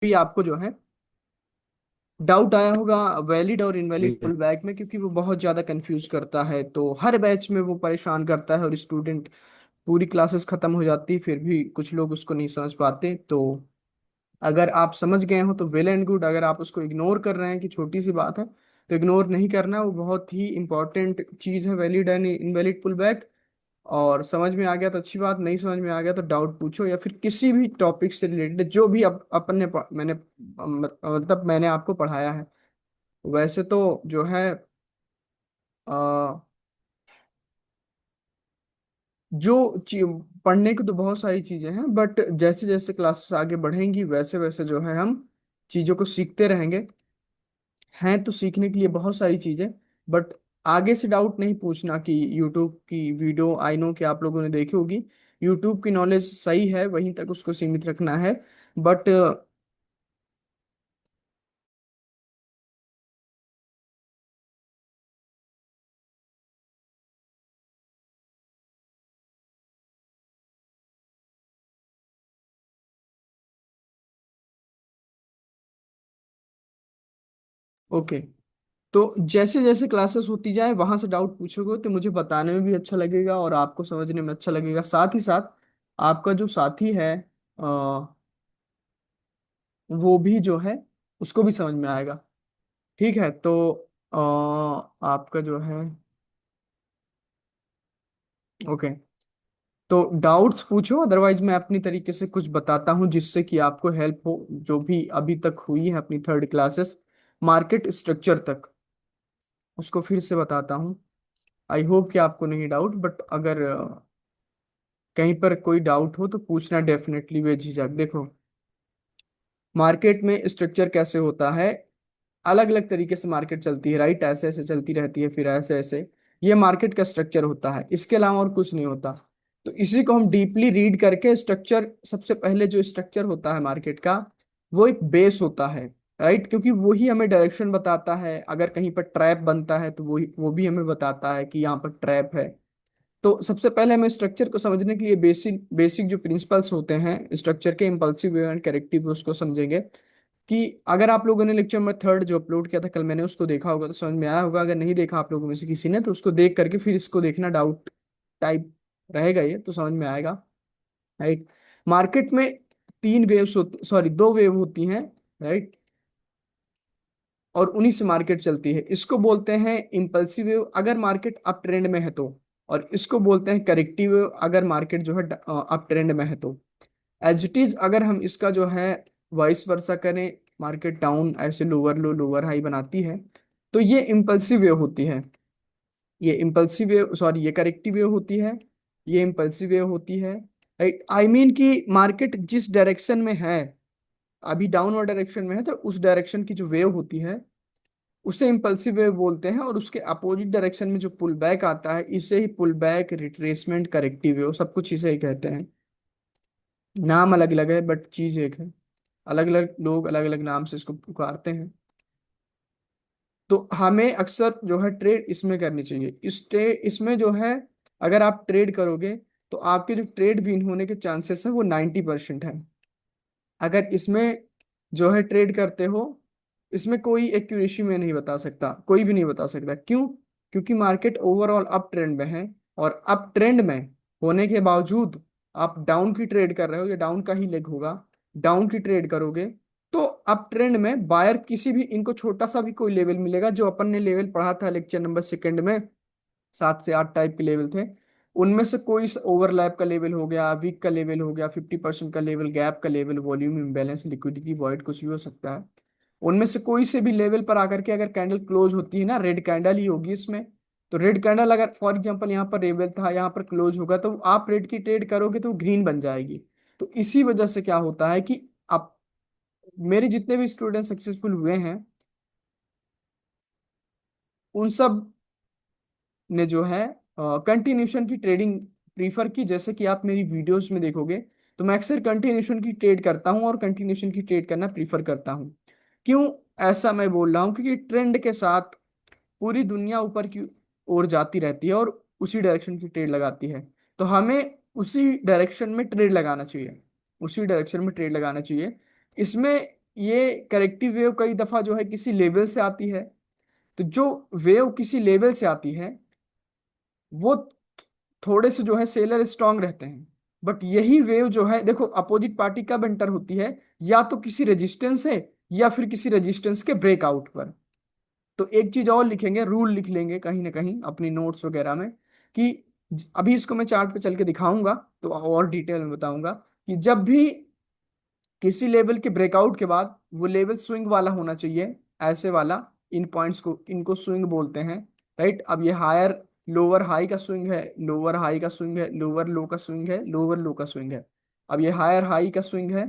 भी आपको जो है डाउट आया होगा वैलिड और इनवैलिड जी। पुल बैक में, क्योंकि वो बहुत ज्यादा कंफ्यूज करता है। तो हर बैच में वो परेशान करता है और स्टूडेंट पूरी क्लासेस खत्म हो जाती है फिर भी कुछ लोग उसको नहीं समझ पाते। तो अगर आप समझ गए हो तो वेल एंड गुड। अगर आप उसको इग्नोर कर रहे हैं कि छोटी सी बात है, तो इग्नोर नहीं करना, वो बहुत ही इंपॉर्टेंट चीज है, valid and invalid pull back. और समझ में आ गया तो अच्छी बात, नहीं समझ में आ गया तो डाउट पूछो, या फिर किसी भी टॉपिक से रिलेटेड जो भी अपन ने मतलब मैंने आपको पढ़ाया है। वैसे तो जो है आ, जो ची- पढ़ने को तो बहुत सारी चीजें हैं, बट जैसे जैसे क्लासेस आगे बढ़ेंगी वैसे वैसे जो है हम चीजों को सीखते रहेंगे। हैं तो सीखने के लिए बहुत सारी चीजें, बट आगे से डाउट नहीं पूछना कि यूट्यूब की वीडियो, आई नो कि आप लोगों ने देखी होगी, यूट्यूब की नॉलेज सही है, वहीं तक उसको सीमित रखना है। बट ओके, तो जैसे जैसे क्लासेस होती जाए वहां से डाउट पूछोगे तो मुझे बताने में भी अच्छा लगेगा और आपको समझने में अच्छा लगेगा। साथ ही साथ आपका जो साथी है वो भी जो है उसको भी समझ में आएगा। ठीक है, तो आपका जो है ओके, तो डाउट्स पूछो, अदरवाइज मैं अपनी तरीके से कुछ बताता हूँ जिससे कि आपको हेल्प हो। जो भी अभी तक हुई है अपनी थर्ड क्लासेस मार्केट स्ट्रक्चर तक, उसको फिर से बताता हूँ। आई होप कि आपको नहीं डाउट, बट अगर कहीं पर कोई डाउट हो तो पूछना डेफिनेटली बेझिझक। देखो, मार्केट में स्ट्रक्चर कैसे होता है, अलग अलग तरीके से मार्केट चलती है, राइट? ऐसे ऐसे चलती रहती है, फिर ऐसे ऐसे, ये मार्केट का स्ट्रक्चर होता है, इसके अलावा और कुछ नहीं होता। तो इसी को हम डीपली रीड करके स्ट्रक्चर, सबसे पहले जो स्ट्रक्चर होता है मार्केट का, वो एक बेस होता है, राइट? क्योंकि वही हमें डायरेक्शन बताता है। अगर कहीं पर ट्रैप बनता है तो वो भी हमें बताता है कि यहाँ पर ट्रैप है। तो सबसे पहले हमें स्ट्रक्चर को समझने के लिए बेसिक बेसिक जो प्रिंसिपल्स होते हैं स्ट्रक्चर के, impulsive wave and corrective wave, उसको समझेंगे। कि अगर आप लोगों ने लेक्चर में थर्ड जो अपलोड किया था कल, मैंने उसको देखा होगा तो समझ में आया होगा। अगर नहीं देखा आप लोगों में से किसी ने, तो उसको देख करके फिर इसको देखना, डाउट टाइप रहेगा ये, तो समझ में आएगा, राइट? मार्केट में तीन वेव्स होती, सॉरी दो वेव होती हैं, राइट? और उन्हीं से मार्केट चलती है। इसको बोलते हैं इम्पल्सिव वेव अगर मार्केट अप ट्रेंड में है तो, और इसको बोलते हैं करेक्टिव वेव अगर मार्केट जो है अप ट्रेंड में है तो। एज इट इज अगर हम इसका जो है वाइस वर्सा करें, मार्केट डाउन ऐसे लोअर लो लोअर हाई बनाती है, तो ये इम्पल्सिव वेव होती है। ये इम्पल्सिव वेव, सॉरी ये करेक्टिव वेव होती है, ये इम्पल्सिव वेव होती है, राइट? आई मीन कि मार्केट जिस डायरेक्शन में है, अभी डाउनवर्ड डायरेक्शन में है, तो उस डायरेक्शन की जो वेव होती है उसे इम्पल्सिव वेव बोलते हैं। और उसके अपोजिट डायरेक्शन में जो पुल बैक आता है, इसे ही pull back, retracement, corrective wave, सब कुछ इसे ही कहते हैं। नाम अलग अलग है बट चीज एक है। अलग अलग लोग अलग अलग नाम से इसको पुकारते हैं। तो हमें अक्सर जो है ट्रेड इसमें करनी चाहिए। इसमें जो है अगर आप ट्रेड करोगे तो आपके जो ट्रेड विन होने के चांसेस है वो 90% है। अगर इसमें जो है ट्रेड करते हो, इसमें कोई एक्यूरेसी में नहीं बता सकता, कोई भी नहीं बता सकता। क्यों? क्योंकि मार्केट ओवरऑल अप ट्रेंड में है, और अप ट्रेंड में होने के बावजूद आप डाउन की ट्रेड कर रहे हो, या डाउन का ही लेग होगा, डाउन की ट्रेड करोगे, तो अप ट्रेंड में बायर किसी भी, इनको छोटा सा भी कोई लेवल मिलेगा, जो अपन ने लेवल पढ़ा था लेक्चर नंबर सेकंड में, 7 से 8 टाइप के लेवल थे, उनमें से कोई ओवरलैप का लेवल हो गया, वीक का लेवल हो गया, 50% का लेवल, गैप का level, volume imbalance, liquidity void, कुछ भी हो सकता है। उनमें से कोई से भी लेवल पर आकर के अगर कैंडल क्लोज होती है ना, रेड कैंडल ही होगी इसमें। तो रेड कैंडल अगर फॉर एग्जांपल यहाँ पर लेवल था, यहाँ पर क्लोज होगा, तो आप रेड की ट्रेड करोगे तो ग्रीन बन जाएगी। तो इसी वजह से क्या होता है कि आप, मेरे जितने भी स्टूडेंट सक्सेसफुल हुए हैं उन सब ने जो है कंटिन्यूशन की ट्रेडिंग प्रीफर की। जैसे कि आप मेरी वीडियोस में देखोगे तो मैं अक्सर कंटिन्यूशन की ट्रेड करता हूं, और कंटिन्यूशन की ट्रेड करना प्रीफर करता हूं। क्यों ऐसा मैं बोल रहा हूं? क्योंकि ट्रेंड के साथ पूरी दुनिया ऊपर की ओर जाती रहती है और उसी डायरेक्शन की ट्रेड लगाती है। तो हमें उसी डायरेक्शन में ट्रेड लगाना चाहिए, उसी डायरेक्शन में ट्रेड लगाना चाहिए। इसमें ये करेक्टिव वेव कई दफा जो है किसी लेवल से आती है। तो जो वेव किसी लेवल से आती है वो थोड़े से जो है सेलर स्ट्रांग रहते हैं। बट यही वेव जो है, देखो अपोजिट पार्टी कब एंटर होती है, या तो किसी रेजिस्टेंस से या फिर किसी रेजिस्टेंस के ब्रेकआउट पर। तो एक चीज और लिखेंगे, रूल लिख लेंगे कहीं ना कहीं अपनी नोट्स वगैरह में, कि अभी इसको मैं चार्ट पे चल के दिखाऊंगा तो और डिटेल में बताऊंगा कि जब भी किसी लेवल के ब्रेकआउट के बाद वो लेवल स्विंग वाला होना चाहिए, ऐसे वाला। इन पॉइंट्स को, इनको स्विंग बोलते हैं, राइट। अब ये हायर लोअर हाई का स्विंग है, लोअर हाई का स्विंग है, लोअर लो का स्विंग है, लोअर लो का स्विंग है। अब ये हायर हाई का स्विंग है,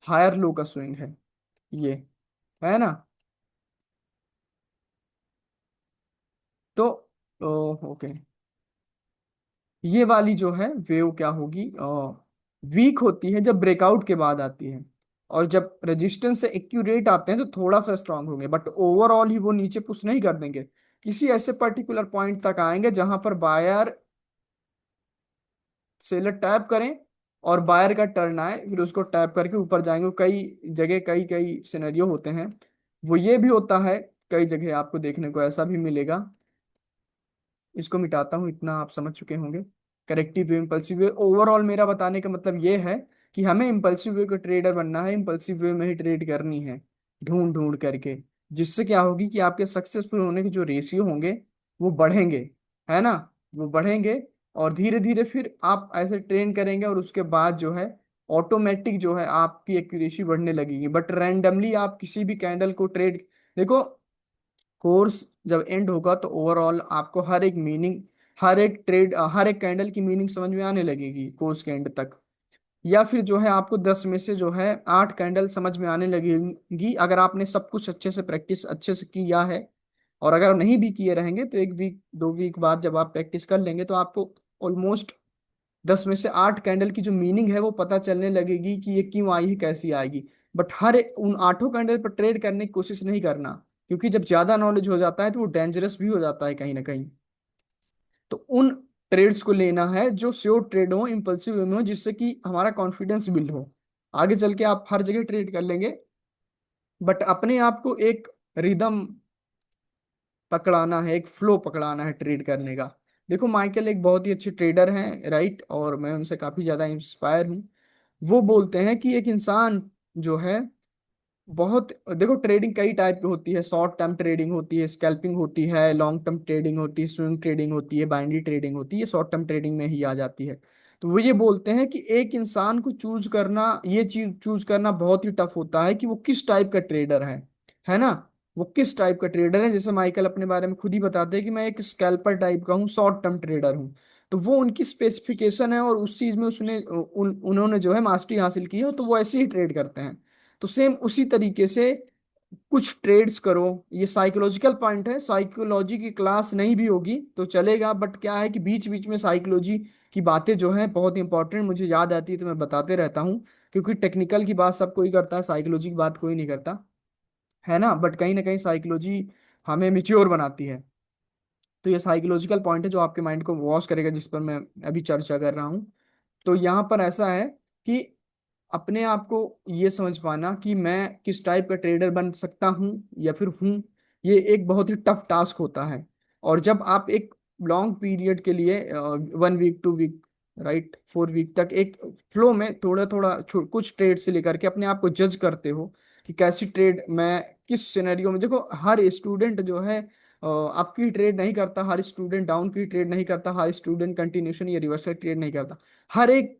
हायर लो का स्विंग है, ये है ना। तो ओके, ये वाली जो है वेव क्या होगी, वीक होती है जब ब्रेकआउट के बाद आती है। और जब रेजिस्टेंस से एक्यूरेट आते हैं तो थोड़ा सा स्ट्रांग होंगे, बट ओवरऑल ही वो नीचे पुश नहीं कर देंगे। किसी ऐसे पर्टिकुलर पॉइंट तक आएंगे जहां पर बायर सेलर टैप करें और बायर का टर्न आए, फिर उसको टैप करके ऊपर जाएंगे। कई जगह कई कई सिनेरियो होते हैं, वो ये भी होता है, कई जगह आपको देखने को ऐसा भी मिलेगा। इसको मिटाता हूँ, इतना आप समझ चुके होंगे। करेक्टिव वे, इम्पल्सिव वे, ओवरऑल मेरा बताने का मतलब ये है कि हमें इम्पल्सिव वे का ट्रेडर बनना है, इम्पल्सिव वे में ही ट्रेड करनी है, ढूंढ ढूंढ करके। जिससे क्या होगी कि आपके सक्सेसफुल होने के जो रेशियो होंगे वो बढ़ेंगे, है ना, वो बढ़ेंगे। और धीरे धीरे फिर आप ऐसे ट्रेन करेंगे और उसके बाद जो है ऑटोमेटिक जो है आपकी एक्यूरेसी बढ़ने लगेगी। बट रैंडमली आप किसी भी कैंडल को ट्रेड, देखो कोर्स जब एंड होगा तो ओवरऑल आपको हर एक मीनिंग, हर एक ट्रेड, हर एक कैंडल की मीनिंग समझ में आने लगेगी कोर्स के एंड तक। या फिर जो है आपको 10 में से जो है 8 कैंडल समझ में आने लगेगी, अगर आपने सब कुछ अच्छे से प्रैक्टिस अच्छे से किया है। और अगर नहीं भी किए रहेंगे तो 1 वीक 2 वीक बाद जब आप प्रैक्टिस कर लेंगे तो आपको ऑलमोस्ट 10 में से 8 कैंडल की जो मीनिंग है वो पता चलने लगेगी कि ये क्यों आई है, कैसी आएगी। बट उन 8 कैंडल पर ट्रेड करने की कोशिश नहीं करना, क्योंकि जब ज्यादा नॉलेज हो जाता है तो वो डेंजरस भी हो जाता है कहीं ना कहीं। तो उन ट्रेड्स को लेना है जो श्योर ट्रेड हो, इम्पल्सिव वे में हो, जिससे कि हमारा कॉन्फिडेंस बिल्ड हो। आगे चल के आप हर जगह ट्रेड कर लेंगे, बट अपने आप को एक रिदम पकड़ाना है, एक फ्लो पकड़ाना है ट्रेड करने का। देखो माइकल एक बहुत ही अच्छे ट्रेडर हैं, राइट, और मैं उनसे काफी ज्यादा इंस्पायर हूँ। वो बोलते हैं कि एक इंसान जो है बहुत, देखो ट्रेडिंग कई टाइप की होती है, शॉर्ट टर्म ट्रेडिंग होती है, स्कैल्पिंग होती है, लॉन्ग टर्म ट्रेडिंग होती है, स्विंग ट्रेडिंग होती है, बाइनरी ट्रेडिंग होती है, शॉर्ट टर्म ट्रेडिंग में ही आ जाती है। तो वो ये बोलते हैं कि एक इंसान को चूज करना, ये चीज चूज करना बहुत ही टफ होता है कि वो किस टाइप का ट्रेडर है ना। वो किस टाइप का ट्रेडर है, जैसे माइकल अपने बारे में खुद ही बताते हैं कि मैं एक स्कैल्पर टाइप का हूँ, शॉर्ट टर्म ट्रेडर हूँ। तो वो उनकी स्पेसिफिकेशन है और उस चीज में उन्होंने जो है मास्टरी हासिल की है, तो वो ऐसे ही ट्रेड करते हैं। तो सेम उसी तरीके से कुछ ट्रेड्स करो। ये साइकोलॉजिकल पॉइंट है, साइकोलॉजी की क्लास नहीं भी होगी तो चलेगा, बट क्या है कि बीच बीच में साइकोलॉजी की बातें जो है बहुत इंपॉर्टेंट मुझे याद आती है तो मैं बताते रहता हूँ। क्योंकि टेक्निकल की बात सब कोई करता है, साइकोलॉजी की बात कोई नहीं करता, है ना। बट कहीं ना कहीं साइकोलॉजी हमें मिच्योर बनाती है। तो ये साइकोलॉजिकल पॉइंट है जो आपके माइंड को वॉश करेगा, जिस पर मैं अभी चर्चा कर रहा हूँ। तो यहाँ पर ऐसा है कि अपने आप को ये समझ पाना कि मैं किस टाइप का ट्रेडर बन सकता हूँ या फिर हूँ, ये एक बहुत ही टफ टास्क होता है। और जब आप एक लॉन्ग पीरियड के लिए 1 वीक 2 वीक, राइट, 4 वीक तक एक फ्लो में थोड़ा थोड़ा कुछ ट्रेड से लेकर के अपने आप को जज करते हो कि कैसी ट्रेड मैं किस सिनेरियो में, देखो हर स्टूडेंट जो है अप की ट्रेड नहीं करता, हर स्टूडेंट डाउन की ट्रेड नहीं करता, हर स्टूडेंट कंटिन्यूशन या रिवर्सल ट्रेड नहीं करता। हर एक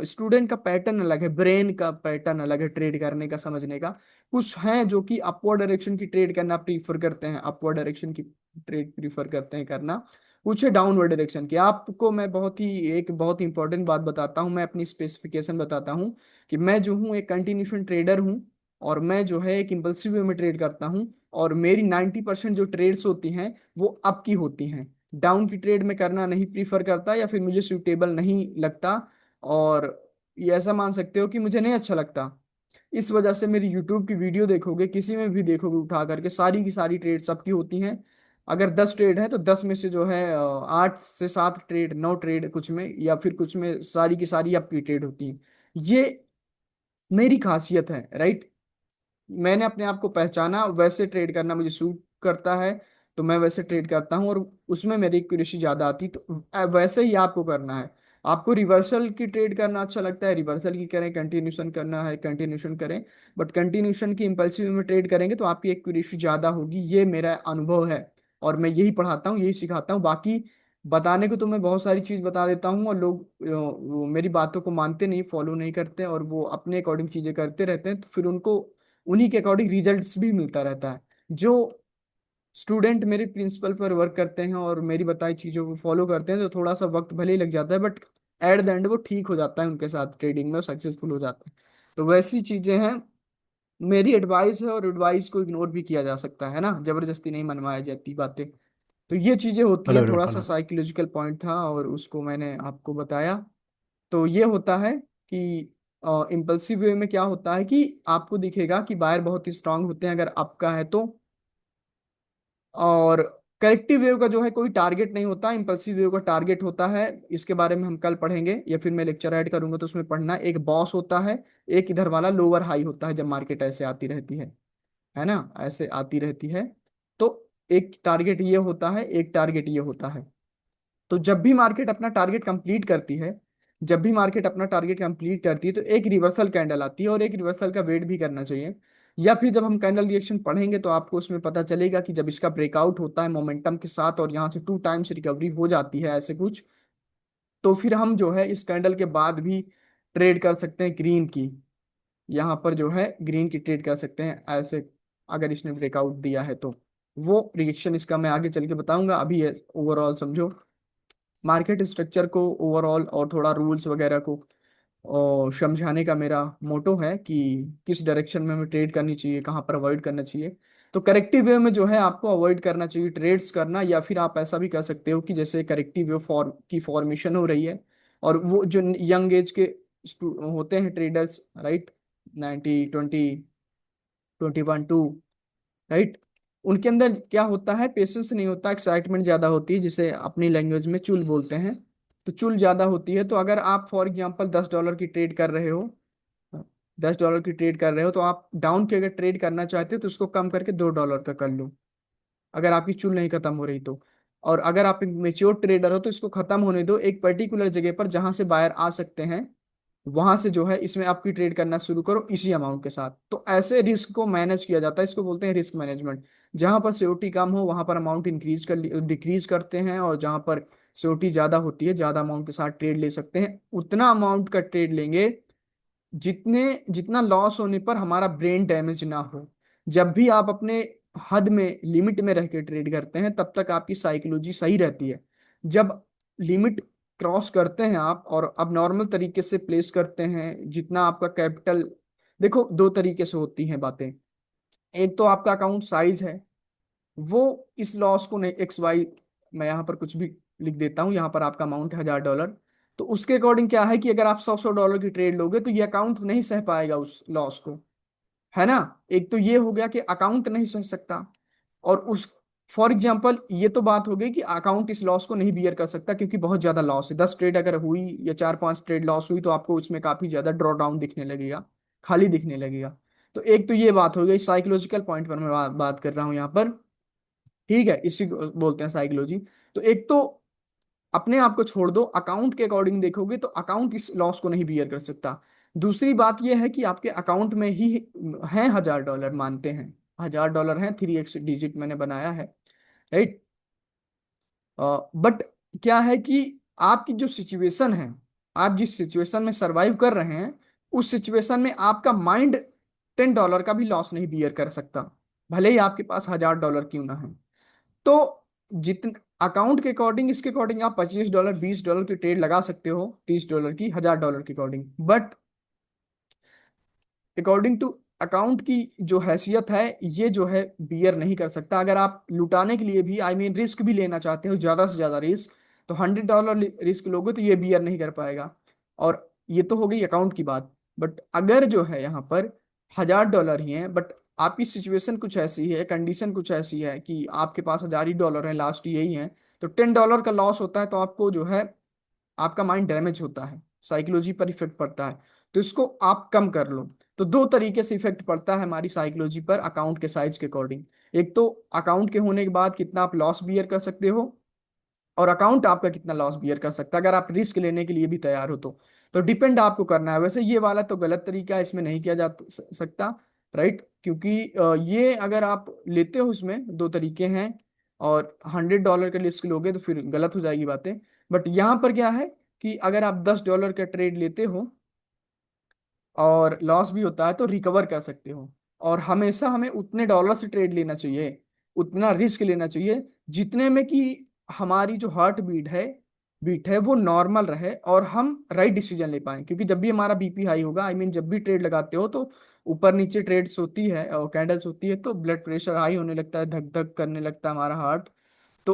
स्टूडेंट का पैटर्न अलग है, ब्रेन का पैटर्न अलग है ट्रेड करने का, समझने का। कुछ हैं जो कि अपवर्ड डायरेक्शन की ट्रेड करना प्रीफर करते हैं, अपवर्ड डायरेक्शन की ट्रेड प्रीफर करते हैं करना। कुछ है डाउनवर्ड डायरेक्शन की। आपको मैं बहुत ही इंपॉर्टेंट बात बताता हूँ, मैं अपनी स्पेसिफिकेशन बताता हूँ कि मैं जो हूँ एक कंटिन्यूशन ट्रेडर हूँ, और मैं जो है एक इम्पल्सिव वे में ट्रेड करता हूँ। और मेरी 90% जो ट्रेड्स होती हैं वो अप की होती हैं। डाउन की ट्रेड में करना नहीं प्रीफर करता, या फिर मुझे सूटेबल नहीं लगता। और ये ऐसा मान सकते हो कि मुझे नहीं अच्छा लगता। इस वजह से मेरी यूट्यूब की वीडियो देखोगे, किसी में भी देखोगे उठा करके, सारी की सारी ट्रेड सबकी होती हैं। अगर 10 ट्रेड है तो 10 में से जो है 8 से 7 ट्रेड, 9 ट्रेड कुछ में, या फिर कुछ में सारी की सारी आपकी ट्रेड होती हैं। ये मेरी खासियत है, राइट। मैंने अपने आप को पहचाना, वैसे ट्रेड करना मुझे सूट करता है, तो मैं वैसे ट्रेड करता हूँ, और उसमें मेरी एक्यूरेसी ज्यादा आती, तो वैसे ही आपको करना है। आपको रिवर्सल की ट्रेड करना अच्छा लगता है, रिवर्सल की करें, कंटिन्यूशन करना है कंटिन्यूशन करें, बट कंटिन्यूशन की इम्पल्सिव में ट्रेड करेंगे तो आपकी एक्यूरेसी ज्यादा होगी, ये मेरा अनुभव है। और मैं यही पढ़ाता हूँ, यही सिखाता हूँ। बाकी बताने को तो मैं बहुत सारी चीज बता देता हूँ, और लोग वो मेरी बातों को मानते नहीं, फॉलो नहीं करते, और वो अपने अकॉर्डिंग चीजें करते रहते हैं, तो फिर उनको उन्हीं के अकॉर्डिंग रिजल्ट्स भी मिलता रहता है। जो स्टूडेंट मेरे प्रिंसिपल पर वर्क करते हैं और मेरी बताई चीज़ों को फॉलो करते हैं, तो थोड़ा सा वक्त भले ही लग जाता है, बट एट द एंड वो ठीक हो जाता है, उनके साथ ट्रेडिंग में सक्सेसफुल हो जाता है। तो वैसी चीज़ें हैं, मेरी एडवाइस है, और एडवाइस को इग्नोर भी किया जा सकता है ना, जबरदस्ती नहीं मनवाया जाती बातें। तो ये चीज़ें होती फॉलो हैं, करो थोड़ा सा फॉलो। साइकोलॉजिकल पॉइंट था और उसको मैंने आपको बताया। तो ये होता है कि इम्पल्सिव वे में क्या होता है कि आपको दिखेगा कि बायर बहुत ही स्ट्रांग होते हैं अगर आपका है तो, और करेक्टिव वेव का जो है कोई टारगेट नहीं होता, इम्पल्सिव वेव का टारगेट होता है। इसके बारे में हम कल पढ़ेंगे, या फिर मैं लेक्चर ऐड करूंगा तो उसमें पढ़ना। एक बॉस होता है, एक इधर वाला लोअर हाई होता है, जब मार्केट ऐसे आती रहती है ना, ऐसे आती रहती है। तो एक टारगेट ये होता है, एक टारगेट ये होता है। तो जब भी मार्केट अपना टारगेट कंप्लीट करती है, जब भी मार्केट अपना टारगेट कंप्लीट करती है, तो एक रिवर्सल कैंडल आती है, और एक रिवर्सल का वेट भी करना चाहिए। या फिर जब हम कैंडल रिएक्शन पढ़ेंगे तो आपको उसमें पता चलेगा कि जब इसका ब्रेकआउट होता है मोमेंटम के साथ, और यहाँ से 2 टाइम्स रिकवरी हो जाती है ऐसे कुछ, तो फिर हम जो है इस कैंडल के बाद भी ट्रेड कर सकते हैं ग्रीन की। यहाँ पर जो है ग्रीन की ट्रेड कर सकते हैं ऐसे, अगर इसने ब्रेकआउट दिया है तो। वो रिएक्शन इसका मैं आगे चल के बताऊंगा, अभी ओवरऑल समझो मार्केट स्ट्रक्चर को ओवरऑल, और थोड़ा रूल्स वगैरह को और समझाने का मेरा मोटो है कि किस डायरेक्शन में हमें ट्रेड करनी चाहिए, कहाँ पर अवॉइड करना चाहिए। तो करेक्टिव वे में जो है आपको अवॉइड करना चाहिए ट्रेड्स करना, या फिर आप ऐसा भी कर सकते हो कि जैसे करेक्टिव वे फॉर्म की फॉर्मेशन हो रही है, और वो जो यंग एज के होते हैं ट्रेडर्स, राइट, 90 20 21 2, राइट, उनके अंदर क्या होता है, पेशेंस नहीं होता, एक्साइटमेंट ज्यादा होती है, जिसे अपनी लैंग्वेज में चुल बोलते हैं। तो चुल ज्यादा होती है, तो अगर आप फॉर एग्जांपल $10 की ट्रेड कर रहे हो, $10 की ट्रेड कर रहे हो, तो आप डाउन की अगर ट्रेड करना चाहते हो तो उसको कम करके $2 का कर लो, अगर आपकी चुल नहीं खत्म हो रही तो। और अगर आप एक मेच्योर ट्रेडर हो तो इसको खत्म होने दो एक पर्टिकुलर जगह पर, जहां से बायर आ सकते हैं, वहां से जो है इसमें आपकी ट्रेड करना शुरू करो इसी अमाउंट के साथ। तो ऐसे रिस्क को मैनेज किया जाता है, इसको बोलते हैं रिस्क मैनेजमेंट। जहां पर सीओटी कम हो वहां पर अमाउंट इंक्रीज कर डिक्रीज करते हैं, और जहां पर सीओटी ज्यादा होती है, ज्यादा अमाउंट के साथ ट्रेड ले सकते हैं, उतना अमाउंट का ट्रेड लेंगे जितने जितना लॉस होने पर हमारा ब्रेन डैमेज ना हो। जब भी आप अपने हद में, लिमिट में रह के ट्रेड करते हैं, तब तक आपकी साइकोलॉजी सही रहती है। जब लिमिट क्रॉस करते हैं आप, और अब नॉर्मल तरीके से प्लेस करते हैं, जितना आपका कैपिटल, देखो दो तरीके से होती हैं बातें। एक तो आपका अकाउंट साइज है, वो इस लॉस को नहीं, एक्स वाई, मैं यहाँ पर कुछ भी लिख देता हूँ, यहाँ पर आपका अमाउंट है $1000, तो उसके अकॉर्डिंग क्या है कि अगर आप 100 $100 की ट्रेड लोगे तो ये अकाउंट नहीं सह पाएगा उस लॉस को, है ना। एक तो ये हो गया कि अकाउंट नहीं सह सकता, और उस, फॉर एग्जाम्पल ये तो बात हो गई कि अकाउंट इस लॉस को नहीं बियर कर सकता, क्योंकि बहुत ज्यादा लॉस है। 10 ट्रेड अगर हुई या 4 5 ट्रेड लॉस हुई, तो आपको उसमें काफी ज्यादा ड्रॉ डाउन दिखने लगेगा, खाली दिखने लगेगा। तो एक तो ये बात हो गई, साइकोलॉजिकल पॉइंट पर मैं बात कर रहा हूँ यहाँ पर, ठीक है, इसी को बोलते हैं साइकोलॉजी। तो एक तो अपने आप को छोड़ दो, अकाउंट के अकॉर्डिंग देखोगे तो अकाउंट इस लॉस को नहीं बियर कर सकता। दूसरी बात यह है कि आपके अकाउंट में ही हैं $1000, मानते हैं $1000 हैं, 3x डिजिट मैंने बनाया है, राइट। बट क्या है कि आपकी जो सिचुएशन है, आप जिस सिचुएशन में सरवाइव कर रहे हैं, उस सिचुएशन में आपका माइंड $10 का भी लॉस नहीं बियर कर सकता, भले ही आपके पास $1000 क्यों ना है। तो जितने अकाउंट के अकॉर्डिंग, इसके अकॉर्डिंग आप $25 $20 की ट्रेड लगा सकते हो, $30 की, $1000 के according, but according to account की जो हैसियत है, ये जो है बियर नहीं कर सकता। अगर आप लुटाने के लिए भी, आई मीन रिस्क भी लेना चाहते हो, ज्यादा से ज्यादा रिस्क, तो $100 रिस्क लोगे तो ये बियर नहीं कर पाएगा। और ये तो हो गई अकाउंट की बात। बट अगर जो है यहाँ पर $1000 ही है, बट आपकी सिचुएशन कुछ ऐसी है, कंडीशन कुछ ऐसी है कि आपके पास 1000 ही डॉलर है, लास्ट यही है, तो $10 का लॉस होता है, तो आपको जो है आपका माइंड डैमेज होता है, साइकोलॉजी पर इफेक्ट पड़ता है। तो इसको आप कम कर लो। तो दो तरीके से इफेक्ट पड़ता है हमारी साइकोलॉजी पर अकाउंट के साइज के अकॉर्डिंग। एक तो अकाउंट के होने के बाद कितना आप लॉस बियर कर सकते हो, और अकाउंट आपका कितना लॉस बियर कर सकता है अगर आप रिस्क लेने के लिए भी तैयार हो तो डिपेंड आपको करना है। वैसे ये वाला तो गलत तरीका है, इसमें नहीं किया जा सकता, राइट, क्योंकि ये अगर आप लेते हो, इसमें दो तरीके हैं, और $100 का रिस्क लोगे तो फिर गलत हो जाएगी बातें। बट यहाँ पर क्या है कि अगर आप $10 का ट्रेड लेते हो और लॉस भी होता है तो रिकवर कर सकते हो। और हमेशा हमें उतने डॉलर से ट्रेड लेना चाहिए, उतना रिस्क लेना चाहिए जितने में कि हमारी जो हार्ट बीट है वो नॉर्मल रहे और हम राइट डिसीजन ले पाए। क्योंकि जब भी हमारा बीपी हाई होगा, आई मीन जब भी ट्रेड लगाते हो तो ऊपर नीचे ट्रेड्स होती है और कैंडल्स होती है तो ब्लड प्रेशर हाई होने लगता है, धक धक करने लगता है हमारा हार्ट। तो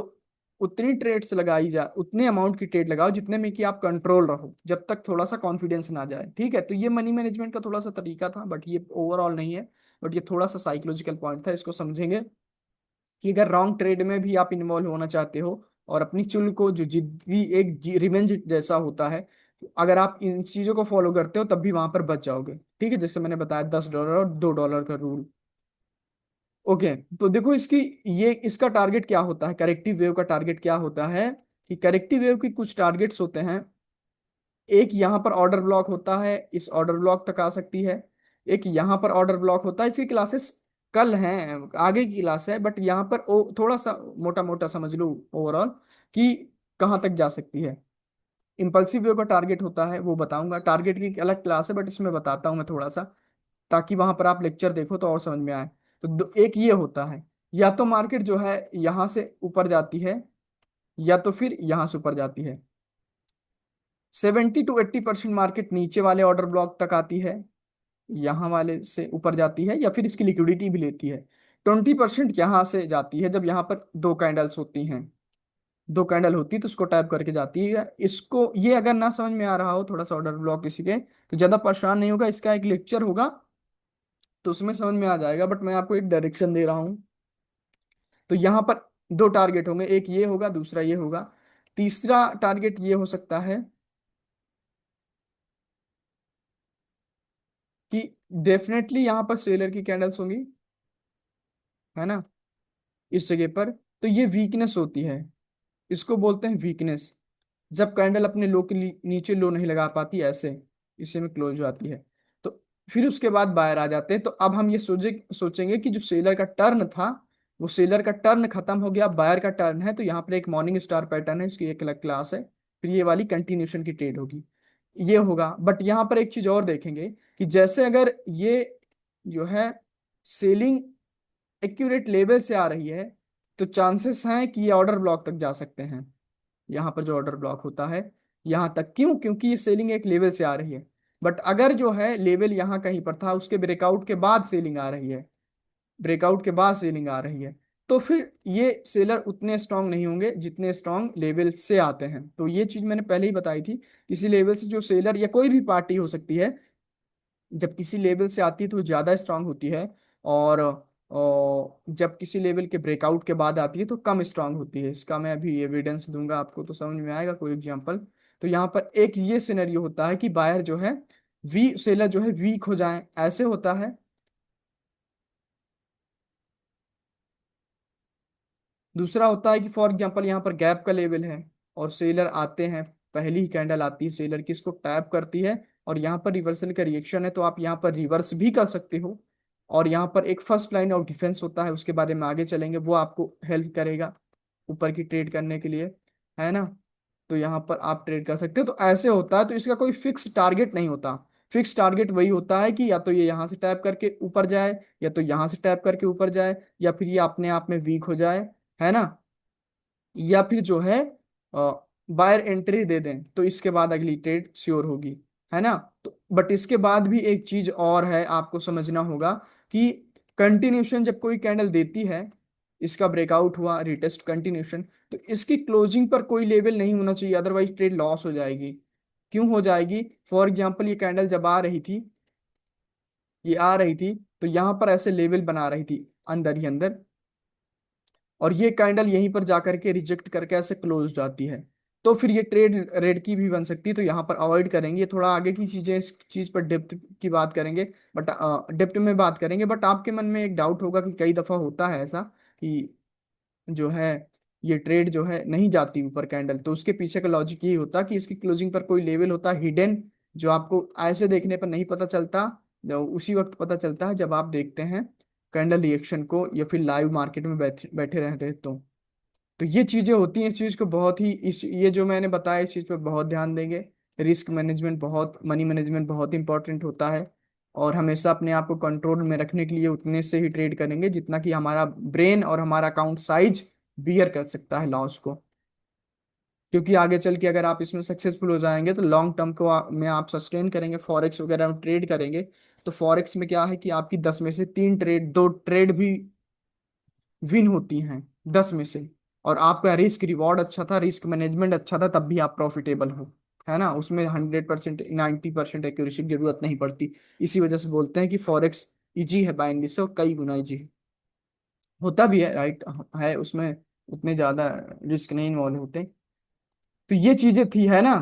उतनी ट्रेड्स लगाई जा उतने अमाउंट की ट्रेड लगाओ जितने में कि आप कंट्रोल रहो, जब तक थोड़ा सा कॉन्फिडेंस ना जाए। ठीक है, तो ये मनी मैनेजमेंट का थोड़ा सा तरीका था, बट ये ओवरऑल नहीं है। बट ये थोड़ा सा साइकोलॉजिकल पॉइंट था, इसको समझेंगे कि अगर रॉन्ग ट्रेड में भी आप इन्वॉल्व होना चाहते हो और अपनी चुल को जो जिद्दी एक रिवेंज जैसा होता है, अगर आप इन चीजों को फॉलो करते हो तब भी वहां पर बच जाओगे। ठीक है, जैसे मैंने बताया $10 और $2 का रूल। ओके, तो देखो इसकी ये इसका टारगेट क्या होता है, करेक्टिव वेव का टारगेट क्या होता है कि करेक्टिव वेव की कुछ टारगेट्स होते हैं। एक यहाँ पर ऑर्डर ब्लॉक होता है, इस ऑर्डर ब्लॉक तक आ सकती है। एक यहाँ पर ऑर्डर ब्लॉक होता है, इसकी क्लासेस कल हैं, आगे की क्लास है, बट यहाँ पर थोड़ा सा मोटा मोटा समझ लो ओवरऑल कि कहाँ तक जा सकती है। इम्पल्सिव वेव का टारगेट होता है, वो बताऊंगा, टारगेट की एक अलग क्लास है बट इसमें बताता हूँ मैं थोड़ा सा, ताकि वहां पर आप लेक्चर देखो तो और समझ में आए। तो एक ये होता है, या तो मार्केट जो है यहाँ से ऊपर जाती है या तो फिर यहाँ से ऊपर जाती है। 70 to 80% मार्केट नीचे वाले ऑर्डर ब्लॉक तक आती है, यहाँ वाले से ऊपर जाती है, या फिर इसकी लिक्विडिटी भी लेती है। 20% यहाँ से जाती है, जब यहाँ पर दो कैंडल्स होती हैं, दो कैंडल होती है तो उसको टैप करके जाती है। इसको ये अगर ना समझ में आ रहा हो थोड़ा सा ऑर्डर ब्लॉक किसी के, तो ज्यादा परेशान नहीं होगा, इसका एक लेक्चर होगा तो उसमें समझ में आ जाएगा, बट मैं आपको एक डायरेक्शन दे रहा हूँ। तो यहाँ पर दो टारगेट होंगे, एक ये होगा दूसरा ये होगा। तीसरा टारगेट ये हो सकता है कि डेफिनेटली यहाँ पर सेलर की कैंडल्स होंगी, है ना, इस जगह पर। तो ये वीकनेस होती है, इसको बोलते हैं वीकनेस। जब कैंडल अपने लो के नीचे लो नहीं लगा पाती ऐसे, इसे में क्लोज हो जाती है, तो फिर उसके बाद बायर आ जाते हैं। तो अब हम ये सोचेंगे कि जो सेलर का टर्न था, वो सेलर का टर्न खत्म हो गया, बायर का टर्न है। तो यहाँ पर एक मॉर्निंग स्टार पैटर्न है, इसकी एक अलग क्लास है, फिर ये वाली कंटिन्यूशन की ट्रेड होगी, ये होगा। बट यहाँ पर एक चीज और देखेंगे कि जैसे अगर ये जो है सेलिंग एक्यूरेट लेवल से आ रही है, तो चांसेस हैं कि ये ऑर्डर ब्लॉक तक जा सकते हैं। यहाँ पर जो ऑर्डर ब्लॉक होता है यहाँ तक, क्यों, क्योंकि ये सेलिंग एक लेवल से आ रही है। बट अगर जो है लेवल यहाँ कहीं पर था, उसके ब्रेकआउट के बाद सेलिंग आ रही है, ब्रेकआउट के बाद सेलिंग आ रही है, तो फिर ये सेलर उतने स्ट्रांग नहीं होंगे जितने स्ट्रांग लेवल से आते हैं। तो ये चीज मैंने पहले ही बताई थी, किसी लेवल से जो सेलर या कोई भी पार्टी हो सकती है, जब किसी लेवल से आती है तो ज़्यादा स्ट्रांग होती है, और जब किसी लेवल के ब्रेकआउट के बाद आती है तो कम स्ट्रांग होती है। इसका मैं अभी एविडेंस दूंगा आपको तो समझ में आएगा, कोई एग्जांपल। तो यहाँ पर एक ये सिनेरियो होता है कि बायर जो है सेलर जो है वीक हो जाए, ऐसे होता है। दूसरा होता है कि फॉर एग्जांपल यहाँ पर गैप का लेवल है और सेलर आते हैं, पहली ही कैंडल आती है सेलर की, इसको टैप करती है और यहाँ पर रिवर्सल का रिएक्शन है, तो आप यहाँ पर रिवर्स भी कर सकते हो। और यहाँ पर एक फर्स्ट लाइन ऑफ डिफेंस होता है, उसके बारे में आगे चलेंगे, वो आपको हेल्प करेगा ऊपर की ट्रेड करने के लिए, है ना। तो यहाँ पर आप ट्रेड कर सकते हो। तो ऐसे होता है, तो इसका कोई फिक्स टारगेट नहीं होता। फिक्स टारगेट वही होता है कि या तो ये यहाँ से टैप करके ऊपर जाए, या तो यहाँ से टैप करके ऊपर जाए, या फिर ये अपने आप में वीक हो जाए, है ना, या फिर जो है बायर एंट्री दे दें तो इसके बाद अगली ट्रेड श्योर होगी, है ना। तो बट इसके बाद भी एक चीज और है, आपको समझना होगा कि कंटिन्यूशन जब कोई कैंडल देती है, इसका ब्रेकआउट हुआ, रिटेस्ट कंटिन्यूशन, तो इसकी क्लोजिंग पर कोई लेवल नहीं होना चाहिए, अदरवाइज ट्रेड लॉस हो जाएगी। क्यों हो जाएगी, फॉर एग्जाम्पल ये कैंडल जब आ रही थी, ये आ रही थी तो यहाँ पर ऐसे लेवल बना रही थी अंदर ही अंदर, और ये कैंडल यहीं पर जाकर के रिजेक्ट करके ऐसे क्लोज जाती है। तो फिर ये ट्रेड रेड की भी बन सकती है, तो यहाँ पर अवॉइड करेंगे। ये थोड़ा आगे की चीजें, इस चीज पर डेप्थ की बात करेंगे, बट डेप्थ में बात करेंगे। बट आपके मन में एक डाउट होगा कि कई दफा होता है ऐसा कि जो है ये ट्रेड जो है नहीं जाती ऊपर कैंडल, तो उसके पीछे का लॉजिक यही होता कि इसकी क्लोजिंग पर कोई लेवल होता है हिडन, जो आपको ऐसे देखने पर नहीं पता चलता, जो उसी वक्त पता चलता है जब आप देखते हैं कैंडल रिएक्शन को, या फिर लाइव मार्केट में बैठे बैठे रहते हैं। तो ये चीजें होती हैं। इस चीज को बहुत ही, इस ये जो मैंने बताया, इस चीज पर बहुत ध्यान देंगे। रिस्क मैनेजमेंट बहुत, मनी मैनेजमेंट बहुत इंपॉर्टेंट होता है। और हमेशा अपने आप को कंट्रोल में रखने के लिए उतने से ही ट्रेड करेंगे जितना कि हमारा ब्रेन और हमारा अकाउंट साइज बियर कर सकता है लॉस को। क्योंकि आगे चल के अगर आप इसमें सक्सेसफुल हो जाएंगे तो लॉन्ग टर्म को में आप सस्टेन करेंगे, फॉरेक्स वगैरह में ट्रेड करेंगे। तो फॉरेक्स में क्या है कि आपकी 10 में से 3 ट्रेड, 2 ट्रेड भी विन होती हैं 10 में से। और आपका रिस्क रिवॉर्ड अच्छा था, रिस्क मैनेजमेंट अच्छा था, तब भी आप प्रॉफिटेबल हो, है ना। उसमें 100%, 90% एक्यूरेसी की जरूरत नहीं पड़ती। इसी वजह से बोलते हैं कि फॉरेक्स इजी है बाइंग से, और कई गुना इजी है। होता भी है, राइट है, उसमें उतने ज्यादा रिस्क नहीं इन्वॉल्व होते। तो ये चीजें थी, है ना।